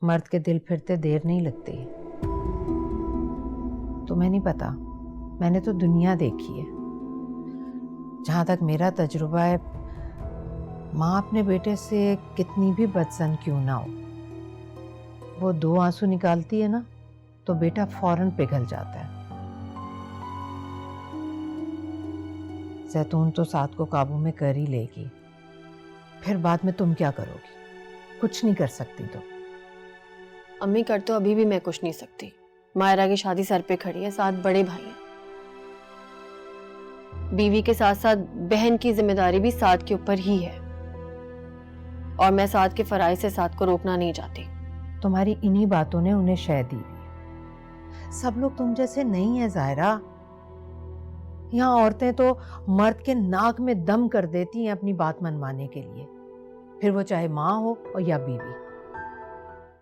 मर्द के दिल फिरते देर नहीं लगती। तुम्हें नहीं पता, मैंने तो दुनिया देखी है। जहां तक मेरा तजुर्बा है, माँ अपने बेटे से कितनी भी बदसन क्यों ना हो, वो 2 आंसू निकालती है ना तो बेटा फौरन पिघल जाता है। जैतून तो साथ को काबू में कर ही लेगी, फिर बाद में तुम क्या करोगी? कुछ नहीं कर सकती तुम। अम्मी कर तो अभी भी मैं कुछ नहीं सकती। मायरा की शादी सर पे खड़ी है, साथ बड़े भाई हैं। बीवी के साथ साथ बहन की जिम्मेदारी भी साथ के ऊपर ही है, और मैं साथ के फराइज से साथ को रोकना नहीं चाहती। तुम्हारी इन्हीं बातों ने उन्हें शह दी हुई। सब लोग तुम जैसे नहीं है जायरा। यहाँ औरतें तो मर्द के नाक में दम कर देती हैं अपनी बात मनवाने के लिए, फिर वो चाहे माँ हो और या बीवी।